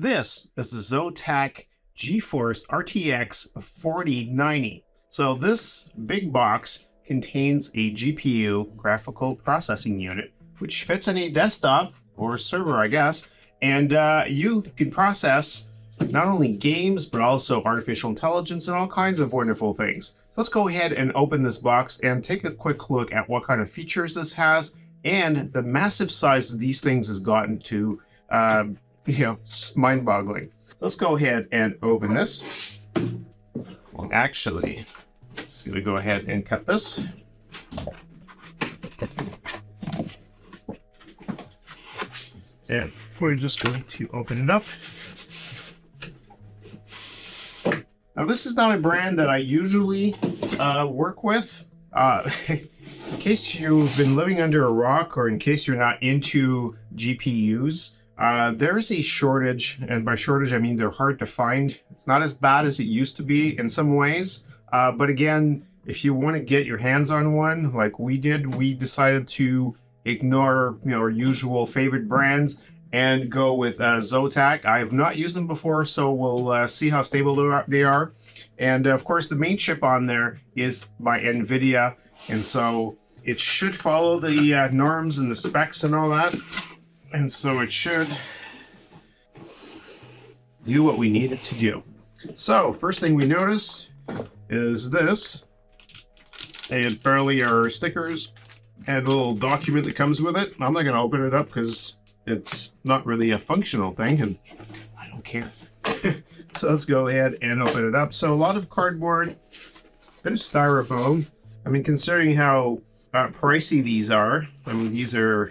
This is the Zotac GeForce RTX 4090. So this big box contains a GPU, graphical processing unit, which fits in a desktop or server, I guess, and you can process not only games, but also artificial intelligence and all kinds of wonderful things. Let's go ahead and open this box and take a quick look at what kind of features this has and the massive size that these things has gotten to, it's mind-boggling. Let's go ahead and open this. Well, actually, I'm gonna go ahead and cut this. And we're just going to open it up. Now, this is not a brand that I usually work with. In case you've been living under a rock, or in case you're not into GPUs, there is a shortage, and by shortage I mean they're hard to find. It's not as bad as it used to be in some ways, but again, if you want to get your hands on one like we did, we decided to ignore our usual favorite brands and go with Zotac. I have not used them before, so we'll see how stable they are. And of course, the main chip on there is by Nvidia, and so it should follow the norms and the specs and all that. And so it should do what we need it to do. So first thing we notice is this. And apparently our stickers and a little document that comes with it. I'm not going to open it up because it's not really a functional thing and I don't care. So let's go ahead and open it up. So a lot of cardboard, a bit of styrofoam. I mean, considering how pricey these are, I mean, these are,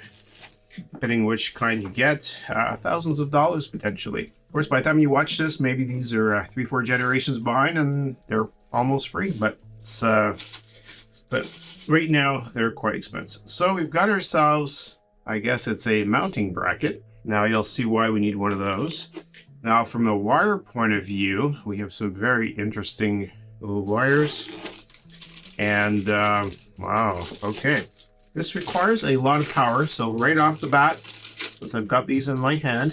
depending which kind you get, thousands of dollars potentially. Of course, by the time you watch this, maybe these are 3-4 generations behind and they're almost free, but it's, but right now they're quite expensive. So we've got ourselves, I guess it's a mounting bracket. Now you'll see why we need one of those. Now from the wire point of view, we have some very interesting little wires. And wow, okay. This requires a lot of power, so right off the bat, since I've got these in my hand,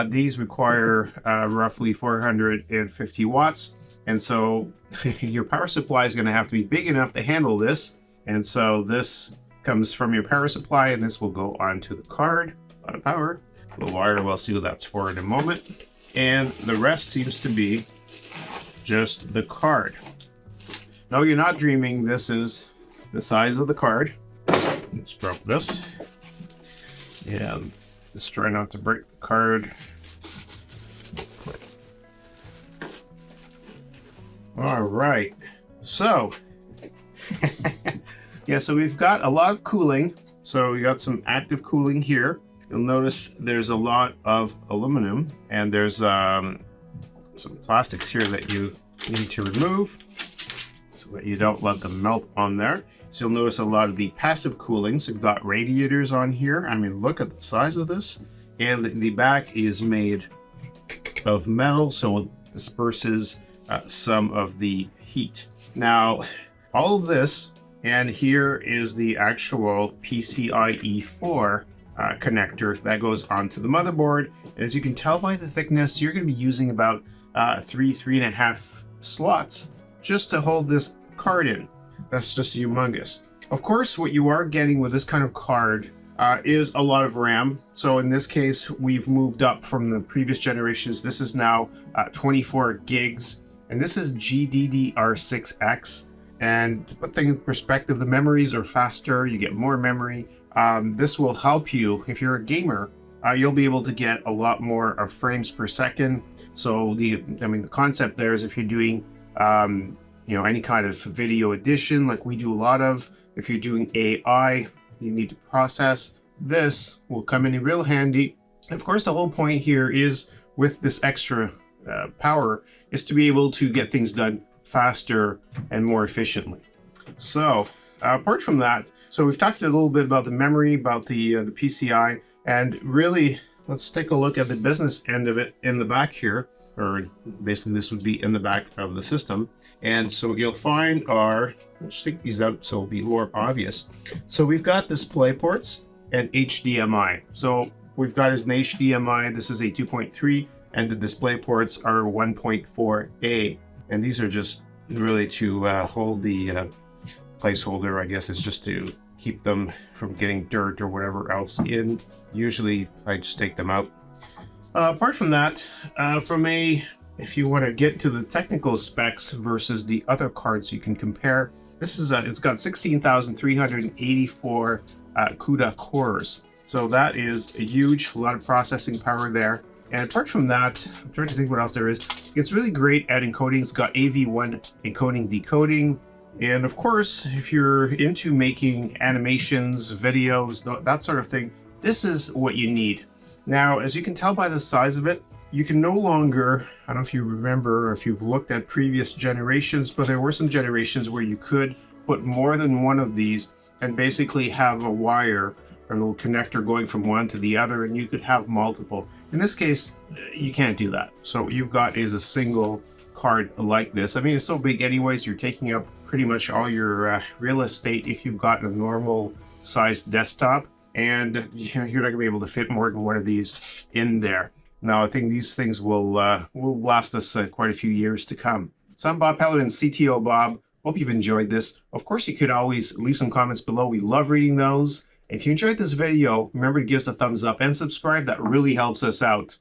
these require roughly 450 watts, and so your power supply is going to have to be big enough to handle this, and so this comes from your power supply, and this will go onto the card. A lot of power. The wire, we'll see what that's for in a moment, and the rest seems to be just the card. No, you're not dreaming. This is the size of the card. Let's drop this and just try not to break the card. All right, so yeah, so we've got a lot of cooling. So we got some active cooling here. You'll notice there's a lot of aluminum, and there's some plastics here that you need to remove so that you don't let them melt on there. So you'll notice a lot of the passive cooling. So we've got radiators on here. I mean, look at the size of this. And the back is made of metal, so it disperses some of the heat. Now, all of this, and here is the actual PCIe 4 connector that goes onto the motherboard. As you can tell by the thickness, you're going to be using about 3.5 slots just to hold this card in. That's just humongous. Of course, what you are getting with this kind of card is a lot of RAM. So in this case, we've moved up from the previous generations. This is now 24 gigs, and this is GDDR6X. And to put things in perspective, the memories are faster. You get more memory. This will help you if you're a gamer. You'll be able to get a lot more of frames per second. So the concept there is if you're doing any kind of video edition like we do a lot of, if you're doing AI, you need to process, this will come in real handy. And of course, the whole point here is with this extra power is to be able to get things done faster and more efficiently. So apart from that, so we've talked a little bit about the memory, about the PCI, and really let's take a look at the business end of it in the back here, or basically this would be in the back of the system. And so what you'll find are, let's take these out so it'll be more obvious. So we've got display ports and HDMI. So we've got is an HDMI. This is a 2.3 and the display ports are 1.4A. And these are just really to hold the placeholder. I guess it's just to keep them from getting dirt or whatever else in. Usually I just take them out. Apart from that, if you want to get to the technical specs versus the other cards you can compare, this is it's got 16,384 CUDA cores. So that is a huge, a lot of processing power there. And apart from that, I'm trying to think what else there is. It's really great at encoding. It's got AV1 encoding, decoding. And of course, if you're into making animations, videos, that sort of thing, this is what you need. Now, as you can tell by the size of it, you can no longer, I don't know if you remember or if you've looked at previous generations, but there were some generations where you could put more than one of these and basically have a wire or a little connector going from one to the other, and you could have multiple. In this case, you can't do that. So what you've got is a single card like this. I mean, it's so big anyways, you're taking up pretty much all your real estate if you've got a normal sized desktop. And you're not gonna be able to fit more than one of these in there. Now, I think these things will last us quite a few years to come. So I'm Bob Pellerin, CTO Bob. Hope you've enjoyed this. Of course, you could always leave some comments below. We love reading those. If you enjoyed this video, remember to give us a thumbs up and subscribe. That really helps us out.